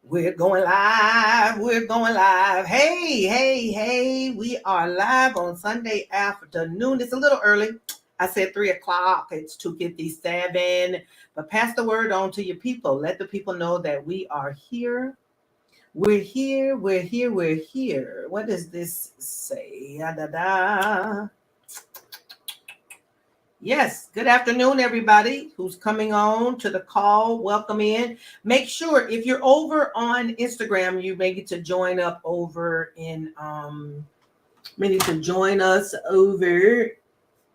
We're going live. We're going live. Hey, hey, hey. We are live on Sunday afternoon. It's a little early. I said 3 o'clock. It's 2:57. But pass the word on to your people. Let the people know that we are here. We're here. We're here. We're here. What does this say? Da. Yes, good afternoon, everybody who's coming on to the call. Welcome in. Make sure if you're over on Instagram, you may get to join up over in may need to join us over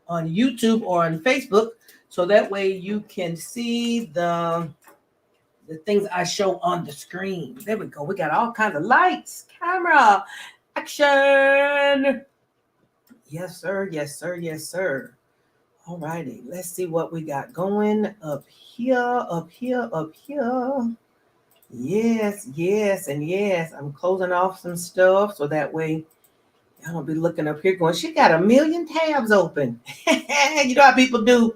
on YouTube or on Facebook, so that way you can see the things I show on the screen. There we go. We got all kinds of lights, camera, action. Yes, sir. Yes, sir. Yes, sir. All righty, let's see what we got going up here, up here, up here. Yes, yes, and yes. I'm closing off some stuff so that way I won't be looking up here going, she got a million tabs open. You know how people do.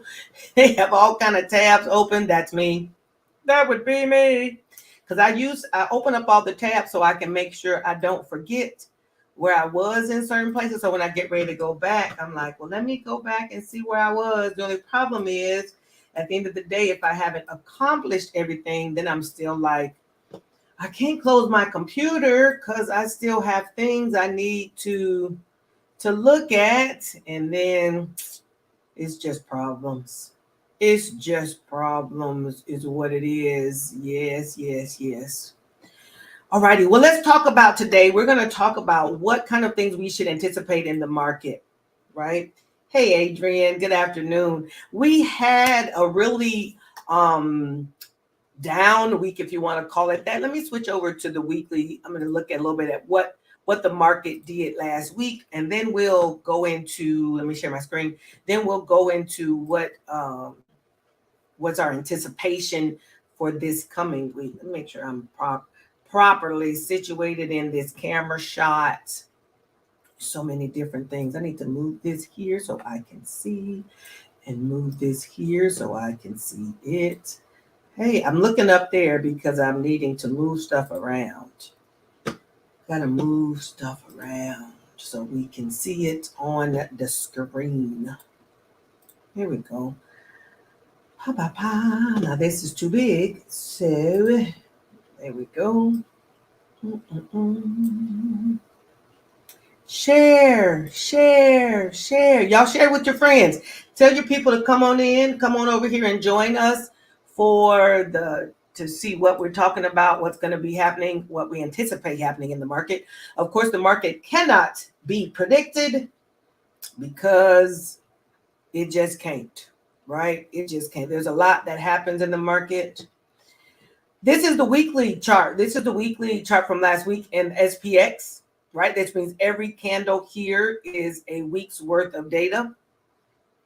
They have all kind of tabs open. That's me. That would be me. Because I open up all the tabs so I can make sure I don't forget where I was in certain places. So when I get ready to go back, I'm like, well, let me go back and see where I was. The only problem is at the end of the day, if I haven't accomplished everything, then I'm still like, I can't close my computer because I still have things I need to look at. And then it's just problems. It's just problems is what it is. Yes, yes, yes. All righty. Well, let's talk about today. We're going to talk about what kind of things we should anticipate in the market, right? Hey, Adrian. Good afternoon. We had a really down week, if you want to call it that. Let me switch over to the weekly. I'm going to look at a little bit at what the market did last week, and then we'll go into. Let me share my screen. Then we'll go into what's our anticipation for this coming week. Let me make sure I'm properly situated in this camera shot. So many different things. I need to move this here so I can see, and move this here so I can see it. Hey, I'm looking up there because I'm needing to move stuff around. Gotta move stuff around so we can see it on the screen. Here we go. Now this is too big, so there we go. Share. Y'all share with your friends. Tell your people to come on in, come on over here and join us to see what we're talking about, what's going to be happening, what we anticipate happening in the market. Of course, the market cannot be predicted because it just can't, right? It just can't. There's a lot that happens in the market. This is the weekly chart. This is the weekly chart from last week in SPX, right? This means every candle here is a week's worth of data.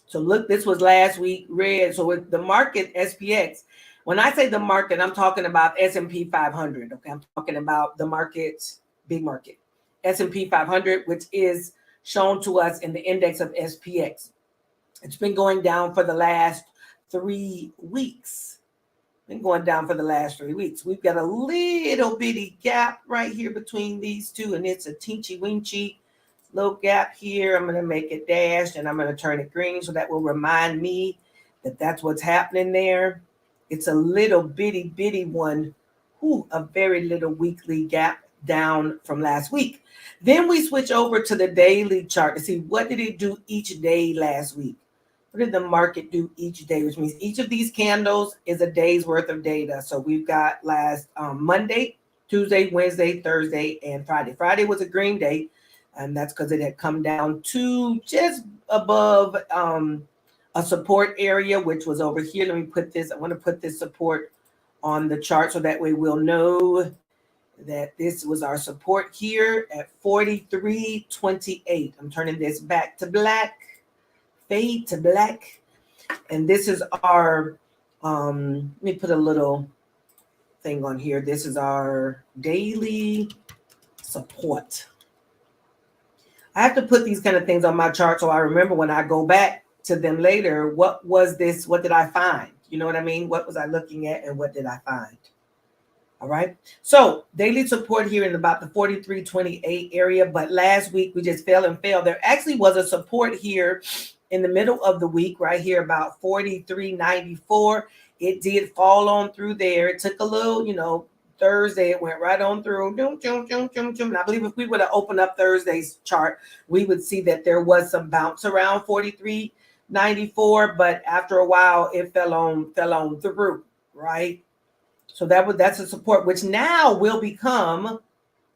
So look, this was last week red. So with the market SPX, when I say the market, I'm talking about S&P 500. Okay, I'm talking about the market, big market, S&P 500, which is shown to us in the index of SPX. It's been going down for the last 3 weeks. Been going down for the last 3 weeks. We've got a little bitty gap right here between these two, and it's a teensy weensy little gap here. I'm going to make it dashed, and I'm going to turn it green so that will remind me that that's what's happening there. It's a little bitty one. A very little weekly gap down from last week. Then we switch over to the daily chart to see what did it do each day last week. What did the market do each day? Which means each of these candles is a day's worth of data. So we've got last Monday, Tuesday, Wednesday, Thursday, and Friday. Friday was a green day, and that's because it had come down to just above a support area, which was over here. Let me put this. I want to put this support on the chart so that way we'll know that this was our support here at 43.28. I'm turning this back to black. Fade to black, and this is our let me put a little thing on here. This is our daily support. I have to put these kind of things on my chart so I remember when I go back to them later, what was this? What did I find? You know what I mean? What was I looking at and what did I find? All right. So daily support here in about the 43.28 area. But last week we just fell and fell. There actually was a support here in the middle of the week, right here about 43.94. It did fall on through there. It took a little, Thursday, it went right on through. And I believe if we would have opened up Thursday's chart, we would see that there was some bounce around 43.94. But after a while, it fell on through, right? So that's a support, which now will become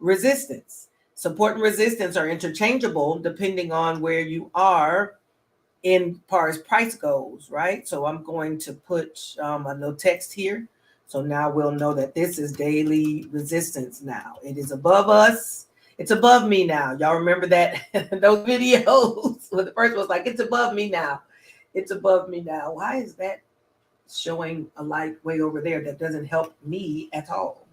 resistance. Support and resistance are interchangeable depending on where you are in far as price goes, right? So I'm going to put a little text here. So now we'll know that this is daily resistance now. It is above us. It's above me now. Y'all remember that those videos? Well, the first was like, it's above me now. It's above me now. Why is that showing a light way over there that doesn't help me at all?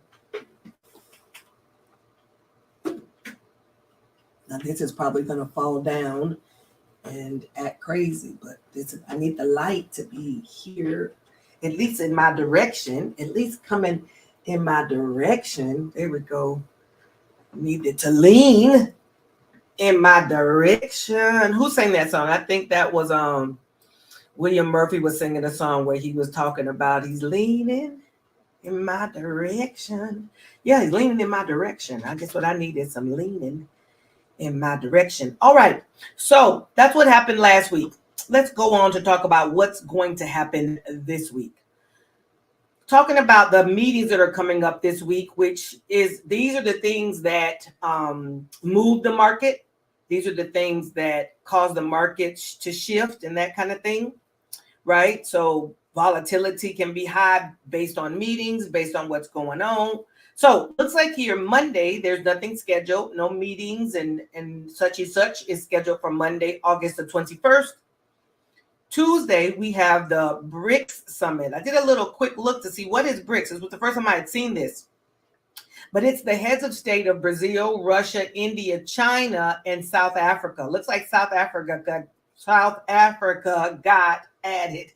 Now this is probably going to fall down and act crazy, but I need the light to be here, at least in my direction, at least coming in my direction. There we go. Need it to lean in my direction. Who sang that song? I think that was William Murphy was singing a song where he was talking about he's leaning in my direction. Yeah, he's leaning in my direction. I guess what I need is some leaning in my direction. All right. So that's what happened last week. Let's go on to talk about what's going to happen this week. Talking about the meetings that are coming up this week, these are the things that move the market. These are the things that cause the market to shift and that kind of thing. Right? So volatility can be high based on meetings, based on what's going on. So looks like here Monday, there's nothing scheduled, no meetings, and such and such is scheduled for Monday, August the 21st. Tuesday, we have the BRICS Summit. I did a little quick look to see what is BRICS. This was the first time I had seen this. But it's the heads of state of Brazil, Russia, India, China, and South Africa. Looks like South Africa got added.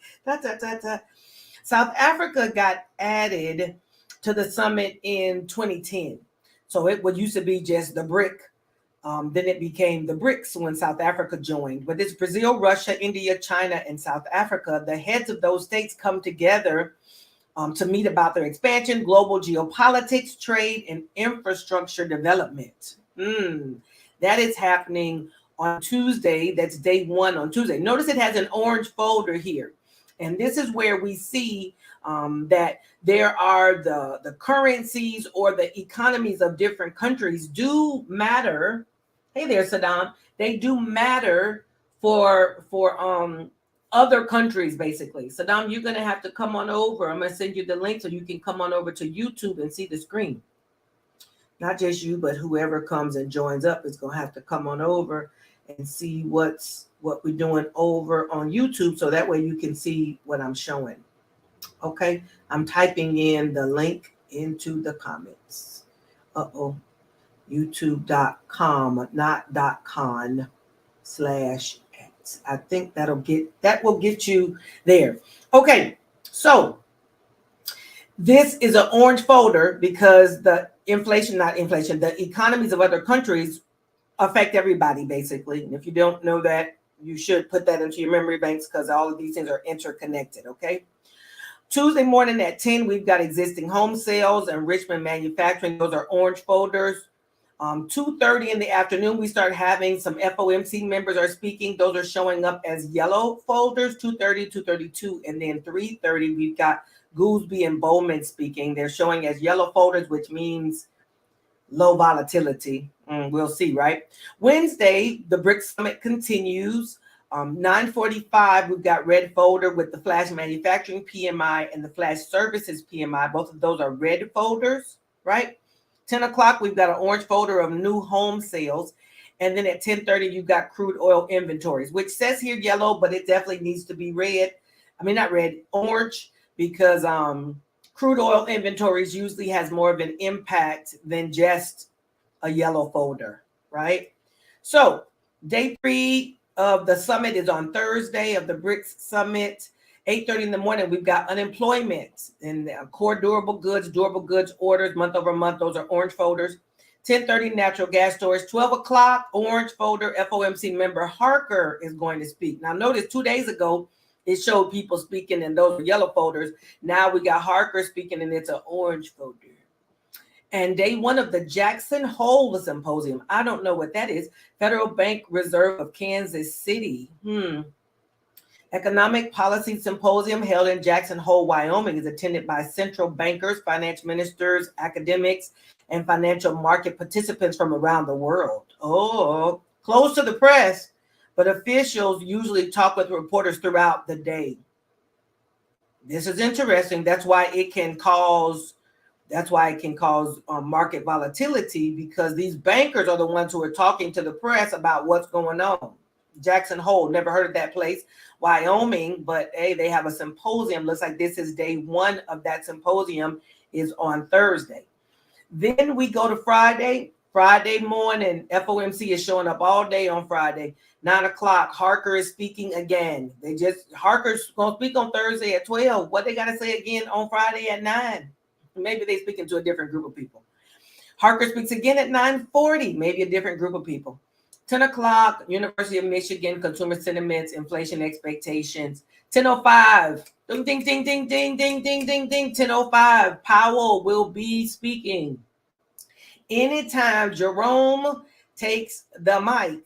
South Africa got added to the summit in 2010. So it would used to be just the BRIC. Then it became the BRICS when South Africa joined. But it's Brazil, Russia, India, China, and South Africa. The heads of those states come together to meet about their expansion, global geopolitics, trade, and infrastructure development. That is happening on Tuesday. That's day one on Tuesday. Notice it has an orange folder here. And this is where we see that there are the currencies or the economies of different countries do matter. Hey there, Saddam. They do matter for other countries, basically. Saddam, you're going to have to come on over. I'm going to send you the link so you can come on over to YouTube and see the screen. Not just you, but whoever comes and joins up is going to have to come on over and see what we're doing over on YouTube, so that way you can see what I'm showing. Okay, I'm typing in the link into the comments. YouTube.com, not .con/. I think that will get you there. Okay, so this is an orange folder because the the economies of other countries affect everybody, basically. And if you don't know that, you should put that into your memory banks because all of these things are interconnected, okay? Tuesday morning at 10, we've got existing home sales and Richmond manufacturing. Those are orange folders. 2:30 in the afternoon, we start having some FOMC members are speaking. Those are showing up as yellow folders, 2:30, 2:32. And then 3:30, we've got Goolsby and Bowman speaking. They're showing as yellow folders, which means low volatility. We'll see, right? Wednesday, the BRICS Summit continues. 9:45, we've got red folder with the flash manufacturing PMI and the flash services PMI. Both of those are red folders, right? 10 o'clock, we've got an orange folder of new home sales. And then at 10:30, you've got crude oil inventories, which says here yellow, but it definitely needs to be red. I mean, not red, orange, because crude oil inventories usually has more of an impact than just a yellow folder, right? So day 3 of the summit is on Thursday of the BRICS Summit. 8:30 in the morning, we've got unemployment and core durable goods orders month over month. Those are orange folders. 10:30 natural gas storage. 12 o'clock orange folder. FOMC member Harker is going to speak. Now notice 2 days ago it showed people speaking and those are yellow folders. Now we got Harker speaking and it's an orange folder. And day one of the Jackson Hole Symposium. I don't know what that is. Federal Bank Reserve of Kansas City. Economic Policy Symposium held in Jackson Hole, Wyoming is attended by central bankers, finance ministers, academics, and financial market participants from around the world. Oh, closed to the press, but officials usually talk with reporters throughout the day. This is interesting. That's why it can cause market volatility, because these bankers are the ones who are talking to the press about what's going on. Jackson Hole, never heard of that place. Wyoming, but hey, they have a symposium. Looks like this is day one of that symposium is on Thursday. Then we go to Friday morning. FOMC is showing up all day on Friday. 9 o'clock, Harker is speaking again. Harker's going to speak on Thursday at 12. What they got to say again on Friday at 9? Maybe they're speaking to a different group of people. Harker speaks again at 9:40, maybe a different group of people. 10 o'clock, University of Michigan, consumer sentiments, inflation expectations. 10:05, ding, ding, ding, ding, ding, ding, ding, ding, ding. 10:05, Powell will be speaking. Anytime Jerome takes the mic,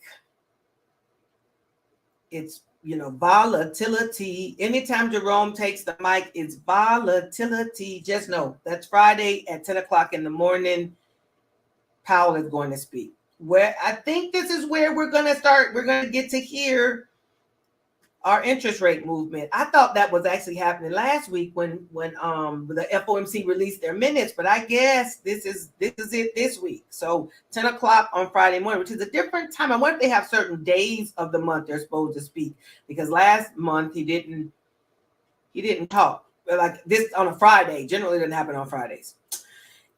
it's volatility. Anytime Jerome takes the mic, it's volatility. Just know that's Friday at 10 o'clock in the morning. Powell is going to speak. Where I think this is where we're going to get to hear our interest rate movement. I thought that was actually happening last week when the FOMC released their minutes, but I guess this is it this week. So 10 o'clock on Friday morning, which is a different time. I wonder if they have certain days of the month they're supposed to speak, because last month he didn't talk like this on a Friday. Generally, it doesn't happen on Fridays.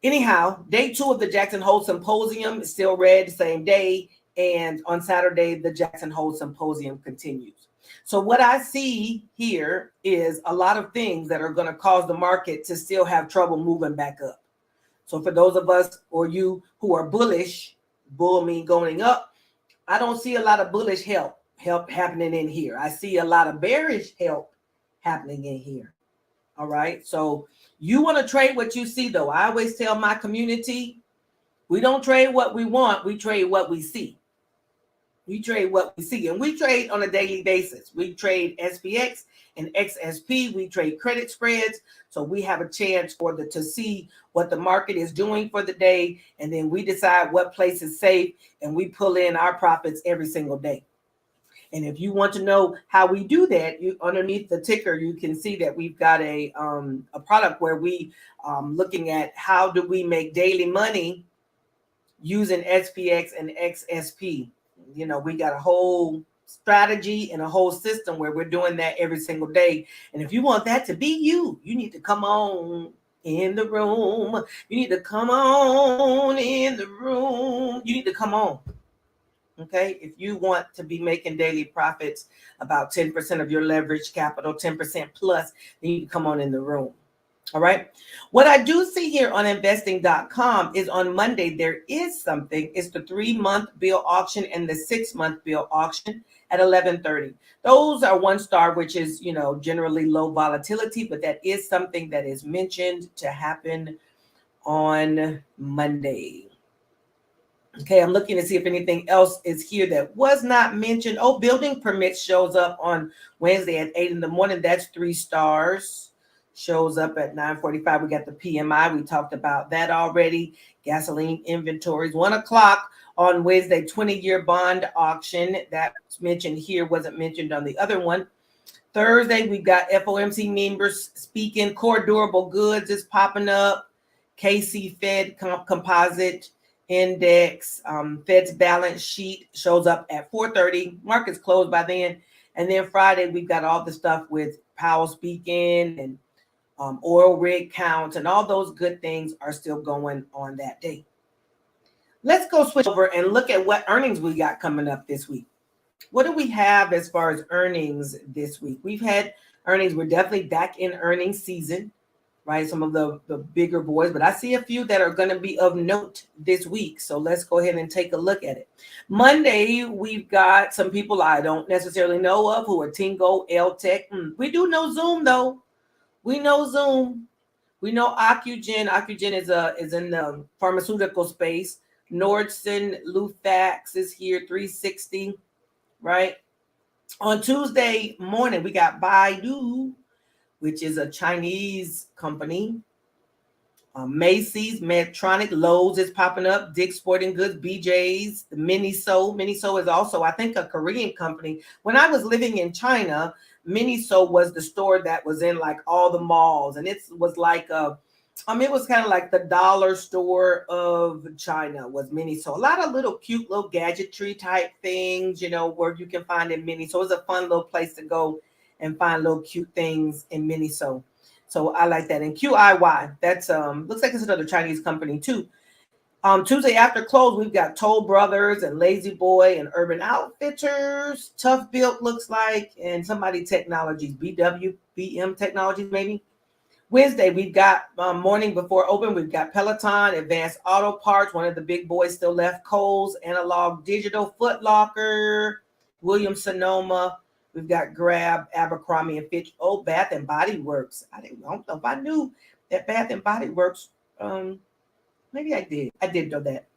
Anyhow, day two of the Jackson Hole Symposium is still read same day, and on Saturday the Jackson Hole Symposium continues. So what I see here is a lot of things that are going to cause the market to still have trouble moving back up. So for those of us or you who are bullish, bull mean going up, I don't see a lot of bullish help happening in here. I see a lot of bearish help happening in here. All right. So you want to trade what you see, though. I always tell my community, we don't trade what we want. We trade what we see. We trade what we see, and we trade on a daily basis. We trade SPX and XSP. We trade credit spreads. So we have a chance to see what the market is doing for the day. And then we decide what place is safe, and we pull in our profits every single day. And if you want to know how we do that, underneath the ticker, you can see that we've got a product where we looking at how do we make daily money using SPX and XSP. We got a whole strategy and a whole system where we're doing that every single day. And if you want that to be you need to come on in the room. You need to come on in the room. You need to come on. Okay, if you want to be making daily profits, about 10% of your leverage capital, 10% plus, then you can come on in the room. All right. What I do see here on investing.com is on Monday, there is something. It's the 3-month bill auction and the 6-month bill auction at 11:30. Those are 1 star, which is, generally low volatility, but that is something that is mentioned to happen on Monday. Okay, I'm looking to see if anything else is here that was not mentioned. Oh, building permits shows up on Wednesday at 8 in the morning. That's 3 stars. Shows up at 9:45. We got the PMI. We talked about that already. Gasoline inventories. 1 o'clock on Wednesday, 20-year bond auction. That's mentioned here, wasn't mentioned on the other one. Thursday, we've got FOMC members speaking. Core durable goods is popping up. KC Fed composite index. Fed's balance sheet shows up at 4:30. Markets closed by then. And then Friday, we've got all the stuff with Powell speaking and oil rig counts, and all those good things are still going on that day. Let's go switch over and look at what earnings we got coming up this week. What do we have as far as earnings this week? We've had earnings. We're definitely back in earnings season, right? Some of the bigger boys, but I see a few that are going to be of note this week. So let's go ahead and take a look at it. Monday, we've got some people I don't necessarily know of who are Tingo, L-Tech. We do know Zoom, though. We know Zoom. We know Ocugen. Ocugen is in the pharmaceutical space. Nordson, Lufax is here, 360, right? On Tuesday morning, we got Baidu, which is a Chinese company. Macy's, Medtronic, Lowe's is popping up, Dick's Sporting Goods, BJ's, the Miniso. Miniso is also, I think, a Korean company. When I was living in China, Miniso was the store that was in like all the malls, and it was like it was kind of like the dollar store of China was Miniso. A lot of little cute little gadgetry type things, where you can find in Miniso. It's a fun little place to go and find little cute things in Miniso. So I like that. And QIY, that's looks like it's another Chinese company too. Tuesday after close, we've got Toll Brothers and Lazy Boy and Urban Outfitters. Tough Built looks like, and somebody Technologies, BM Technologies maybe. Wednesday, we've got morning before open, we've got Peloton, Advanced Auto Parts, one of the big boys still left, Kohl's, Analog Digital, Foot Locker, Williams Sonoma. We've got Grab, Abercrombie and Fitch. Oh, Bath and Body Works. I don't know if I knew that Bath and Body Works. Maybe I did. I didn't know that.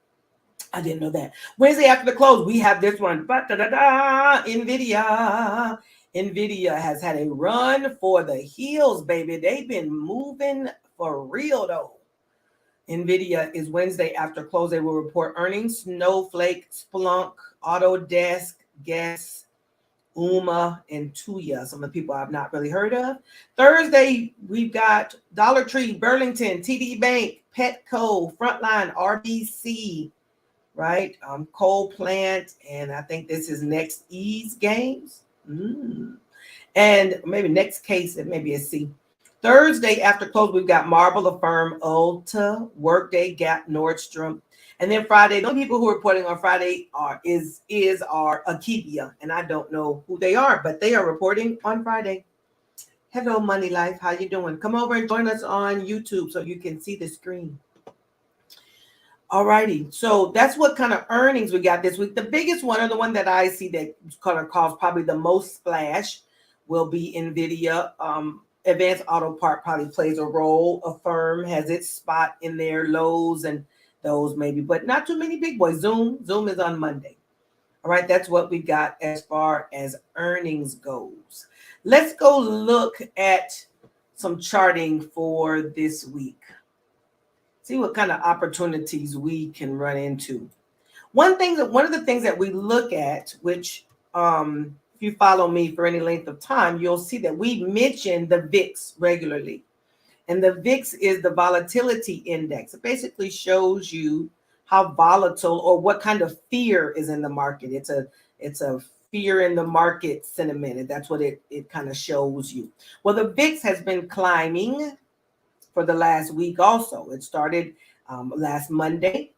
I didn't know that. Wednesday after the close, we have this one. NVIDIA. NVIDIA has had a run for the hills, baby. They've been moving for real, though. NVIDIA is Wednesday after close. They will report earnings. Snowflake, Splunk, Autodesk, Guess, Uma, and Tuya, some of the people I've not really heard of. Thursday, we've got Dollar Tree, Burlington, TD Bank, Petco, Frontline, RBC, right? Coal Plant, and I think this is Next Ease Games. And maybe Next Case, it may be a C. Thursday after close, we've got Marble, Affirm, Ulta, Workday, Gap, Nordstrom. And then Friday, the only people who are reporting on Friday are Akebia, and I don't know who they are, but they are reporting on Friday. Hello, Money Life. How you doing? Come over and join us on YouTube so you can see the screen. All righty. So that's what kind of earnings we got this week. The biggest one, or the one that I see that kind of caused probably the most splash, will be NVIDIA. Advanced Auto Part probably plays a role. Affirm has its spot in there. Lowe's and those maybe, but not too many big boys. Zoom is on Monday. All right, that's what we got as far as earnings goes. Let's go look at some charting for this week. See what kind of opportunities we can run into. One of the things that we look at, which if you follow me for any length of time, you'll see that we mention the VIX regularly. And the VIX is the volatility index. It basically shows you how volatile or what kind of fear is in the market. It's a fear in the market sentiment. And that's what it kind of shows you. Well, the VIX has been climbing for the last week also. It started last Monday.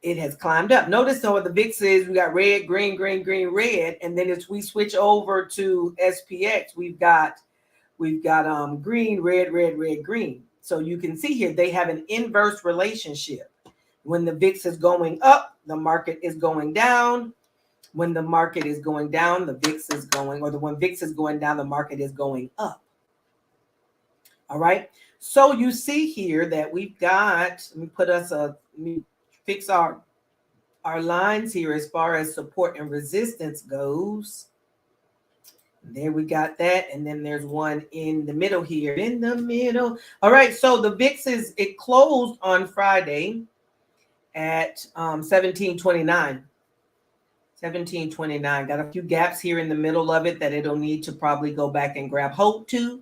It has climbed up. Notice though what the VIX is, we got red, green, green, green, red. And then as we switch over to SPX, we've got green, red, red, red, green. So you can see here, they have an inverse relationship. When the VIX is going up, the market is going down. When the market is going down, the VIX is going, when VIX is going down, the market is going up. All right. So you see here that we've got, let me fix our lines here as far as support and resistance goes. There we got that. And then there's one in the middle here. In the middle. All right. So the VIX it closed on Friday at 1729. 1729. Got a few gaps here in the middle of it that it'll need to probably go back and grab hold to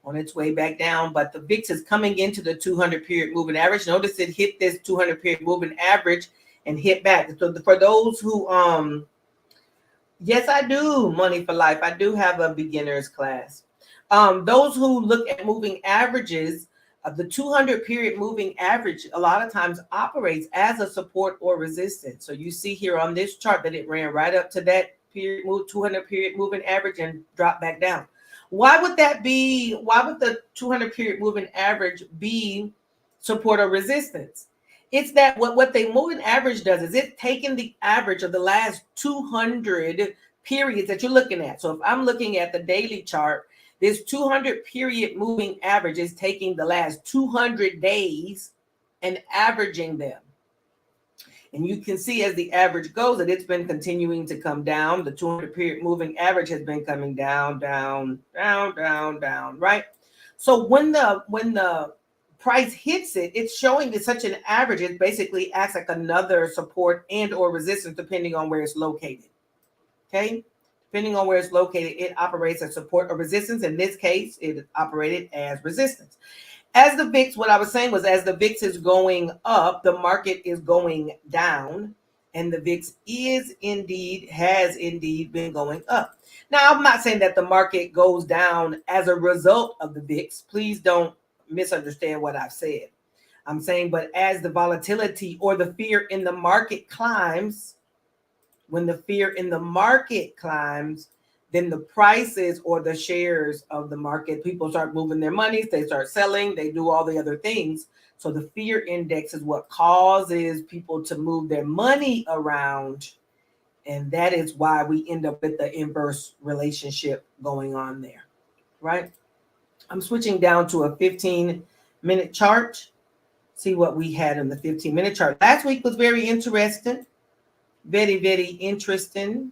on its way back down. But the VIX is coming into the 200 period moving average. Notice it hit this 200 period moving average and hit back. So for those who yes, I do Money for Life. I do have a beginner's class. Those who look at moving averages, the 200 period moving average a lot of times operates as a support or resistance. So you see here on this chart that it ran right up to that period move 200 period moving average and dropped back down. Why would that be? Why would the 200 period moving average be support or resistance? It's that what the moving average does is it's taking the average of the last 200 periods that you're looking at. So if I'm looking at the daily chart, this 200 period moving average is taking the last 200 days and averaging them. And you can see as the average goes that it's been continuing to come down. The 200 period moving average has been coming down, down, down, down, down, right? So when the price hits it, it's showing it's such an average. It basically acts like another support and or resistance depending on where it's located. Okay? Depending on where it's located, it operates as support or resistance. In this case, it operated as resistance. As the VIX, what I was saying was as the VIX is going up, the market is going down, and the VIX has indeed been going up. Now, I'm not saying that the market goes down as a result of the VIX. Please don't misunderstand what I've said. I'm saying, but as the volatility or the fear in the market climbs, when the fear in the market climbs, then the prices or the shares of the market, people start moving their monies, they start selling, they do all the other things. So the fear index is what causes people to move their money around. And that is why we end up with the inverse relationship going on there, right? I'm switching down to a 15-minute chart. See what we had in the 15-minute chart. Last week was very interesting. Very, very interesting.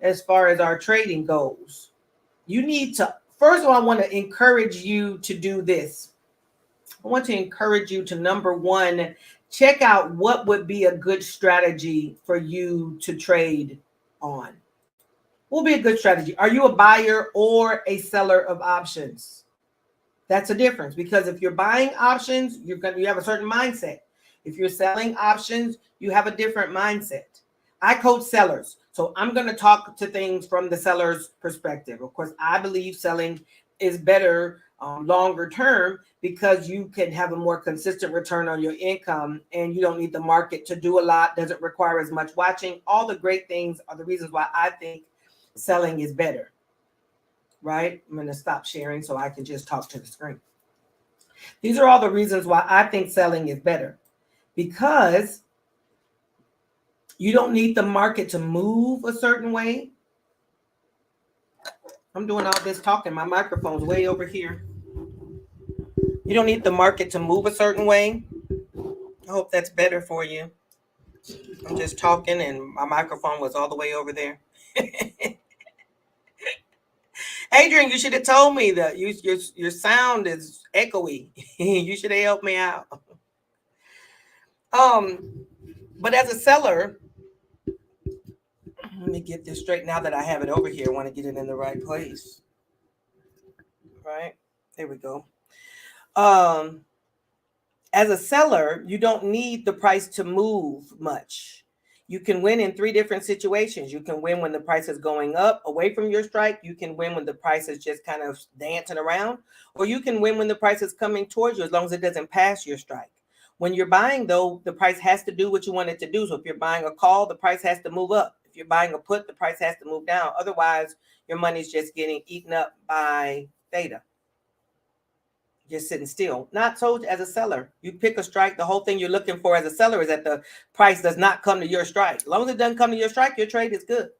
As far as our trading goes, you need to, first of all, I want to encourage you to do this. I want to encourage you to, number one, check out what would be a good strategy for you to trade on. What will be a good strategy? Are you a buyer or a seller of options? That's a difference, because if you're buying options, you have a certain mindset. If you're selling options, you have a different mindset. I coach sellers, so I'm going to talk to things from the seller's perspective. Of course, I believe selling is better longer term because you can have a more consistent return on your income, and you don't need the market to do a lot, doesn't require as much watching. All the great things are the reasons why I think selling is better, right? I'm going to stop sharing so I can just talk to the screen. These are all the reasons why I think selling is better, because you don't need the market to move a certain way. I'm doing all this talking. My microphone's way over here. You don't need the market to move a certain way. I hope that's better for you. I'm just talking and my microphone was all the way over there. Adrian, you should have told me that your sound is echoey. You should have helped me out. But as a seller, let me get this straight now that I have it over here. I want to get it in the right place. Right? There we go. As a seller, you don't need the price to move much. You can win in three different situations. You can win when the price is going up away from your strike. You can win when the price is just kind of dancing around, or you can win when the price is coming towards you, as long as it doesn't pass your strike. When you're buying, though, the price has to do what you want it to do. So if you're buying a call, the price has to move up. If you're buying a put, the price has to move down. Otherwise, your money's just getting eaten up by theta. Just sitting still. Not so as a seller. You pick a strike. The whole thing you're looking for as a seller is that the price does not come to your strike. As long as it doesn't come to your strike, your trade is good.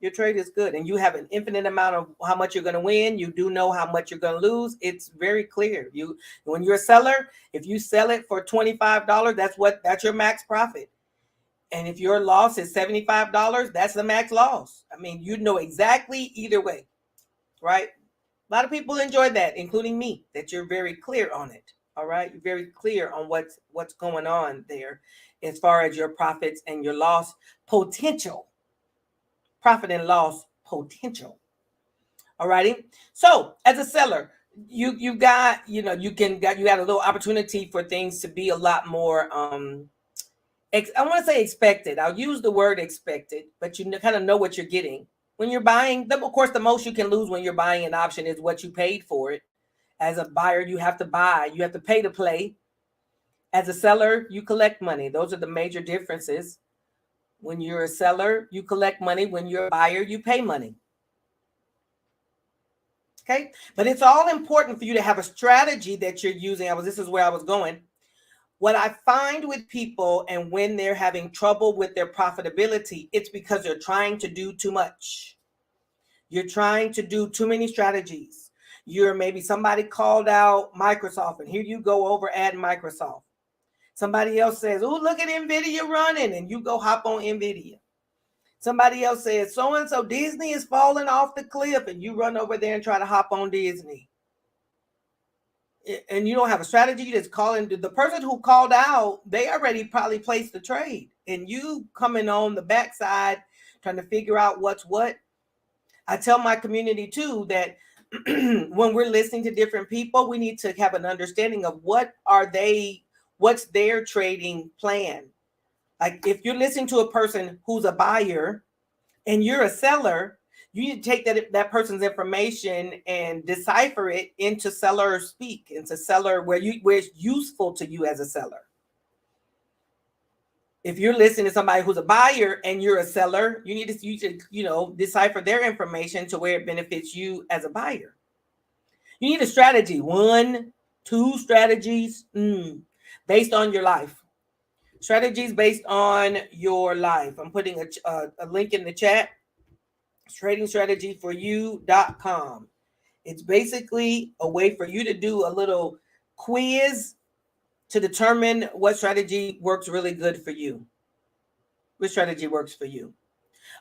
Your trade is good. And you have an infinite amount of how much you're going to win. You do know how much you're going to lose. It's very clear. When you're a seller, if you sell it for $25, that's your max profit. And if your loss is $75, that's the max loss. I mean, you know exactly either way, right? A lot of people enjoy that, including me, that you're very clear on it. All right. You're very clear on what's going on there as far as your profits and your loss potential. Profit and loss potential. All righty. So as a seller, you got a little opportunity for things to be a lot more I want to say expected. I'll use the word expected, but you kind of know what you're getting. When you're buying, of course, the most you can lose when you're buying an option is what you paid for it. As a buyer, you have to buy. You have to pay to play. As a seller, you collect money. Those are the major differences. When you're a seller, you collect money. When you're a buyer, you pay money. Okay. But it's all important for you to have a strategy that you're using. This is where I was going. What I find with people, and when they're having trouble with their profitability, it's because they're trying to do too much. You're trying to do too many strategies. Maybe somebody called out Microsoft, and here you go over at Microsoft. Somebody else says, oh, look at NVIDIA running, and you go hop on NVIDIA. Somebody else says, so-and-so Disney is falling off the cliff, and you run over there and try to hop on Disney. And you don't have a strategy. You just call in. The person who called out, they already probably placed the trade, and you coming on the backside trying to figure out what's what. I tell my community too that when we're listening to different people, we need to have an understanding of what's their trading plan. Like if you're listening to a person who's a buyer and you're a seller, you need to take that person's information and decipher it into seller speak, into seller where it's useful to you as a seller. If you're listening to somebody who's a buyer and you're a seller, you need to decipher their information to where it benefits you as a buyer. You need a strategy, 1, 2 strategies based on your life. Strategies based on your life. I'm putting a link in the chat. tradingstrategyforyou.com. It's basically a way for you to do a little quiz to determine what strategy works really good for you. Which strategy works for you.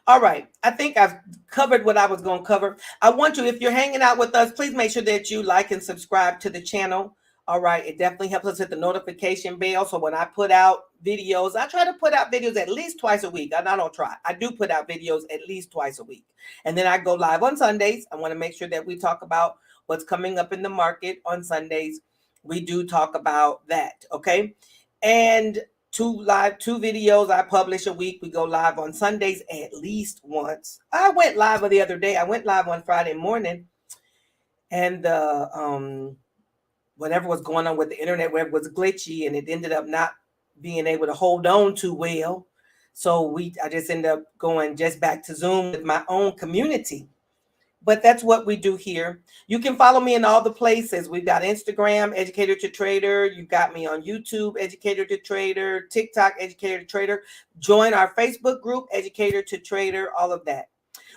All right. I think I've covered what I was going to cover. I want you, if you're hanging out with us, please make sure that you like and subscribe to the channel. All right. It definitely helps us hit the notification bell. So when I put out videos, I try to put out videos at least twice a week. I don't try. I do put out videos at least twice a week. And then I go live on Sundays. I want to make sure that we talk about what's coming up in the market on Sundays. We do talk about that. Okay. And 2 videos I publish a week. We go live on Sundays at least once. I went live the other day. I went live on Friday morning, and whatever was going on with the internet web was glitchy, and it ended up not being able to hold on too well. So I just ended up going just back to Zoom with my own community. But that's what we do here. You can follow me in all the places. We've got Instagram, Educator to Trader. You got me on YouTube, Educator to Trader, TikTok, Educator to Trader. Join our Facebook group, Educator to Trader, all of that.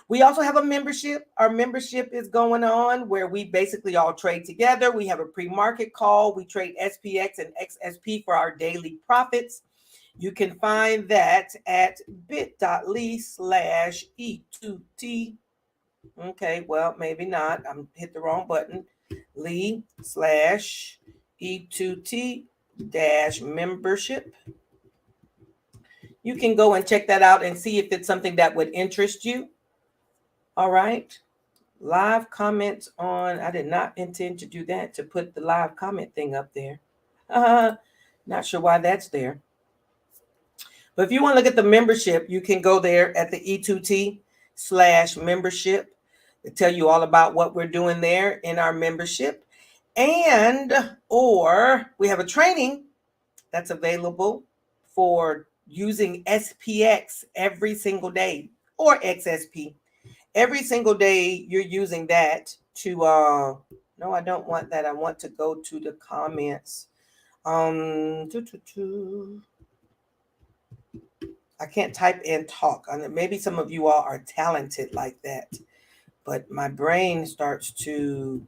We also have a membership. Our membership is going on where we basically all trade together. We have a pre-market call. We trade SPX and XSP for our daily profits. You can find that at bit.ly/E2T. Okay, well, maybe not. I'm hit the wrong button. ly/E2T-membership. You can go and check that out and see if it's something that would interest you. All right. Live comments on. I did not intend to do that, to put the live comment thing up there. Not sure why that's there. But if you want to look at the membership, you can go there at the E2T/membership. They tell you all about what we're doing there in our membership. Or we have a training that's available for using SPX every single day, or XSP. Every single day you're using that to, no, I don't want that. I want to go to the comments. I can't type and talk. Maybe some of you all are talented like that, but my brain starts to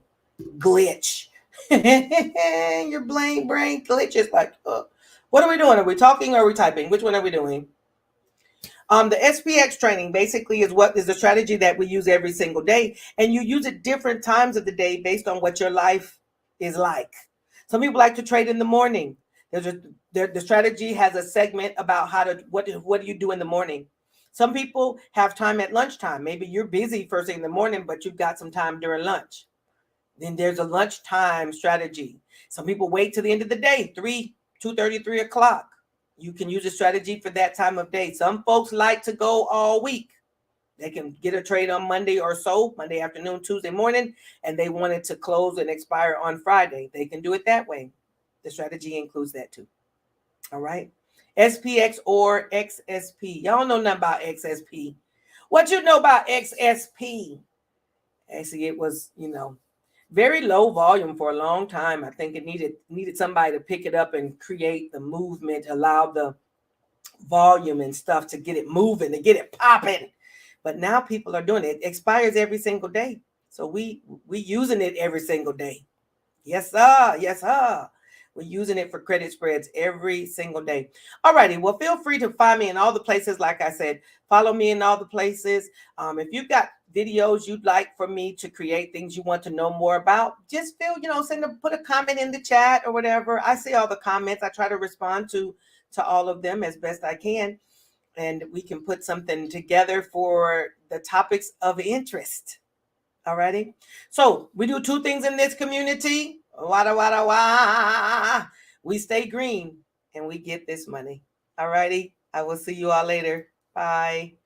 glitch. Your brain glitches like, what are we doing? Are we talking or are we typing? Which one are we doing? The SPX training basically is the strategy that we use every single day. And you use it different times of the day based on what your life is like. Some people like to trade in the morning. The strategy has a segment about what do you do in the morning. Some people have time at lunchtime. Maybe you're busy first thing in the morning, but you've got some time during lunch. Then there's a lunchtime strategy. Some people wait till the end of the day, 2:30, 3 o'clock. You can use a strategy for that time of day. Some folks like to go all week. They can get a trade on Monday or so, Monday afternoon, Tuesday morning, and they want it to close and expire on Friday. They can do it that way. The strategy includes that too. All right. SPX or XSP. Y'all know nothing about XSP. What you know about XSP? Actually, it was, very low volume for a long time. I think it needed somebody to pick it up and create the movement, allow the volume and stuff to get it moving, to get it popping. But now people are doing it. It expires every single day. So we using it every single day. Yes, sir. Yes, sir. We're using it for credit spreads every single day. All righty. Well, feel free to find me in all the places. Like I said, follow me in all the places. If you've got videos you'd like for me to create, things you want to know more about, just put a comment in the chat or whatever. I see all the comments. I try to respond to all of them as best I can. And we can put something together for the topics of interest. Alrighty. So we do two things in this community. Wada wada wah. We stay green and we get this money. Alrighty. I will see you all later. Bye.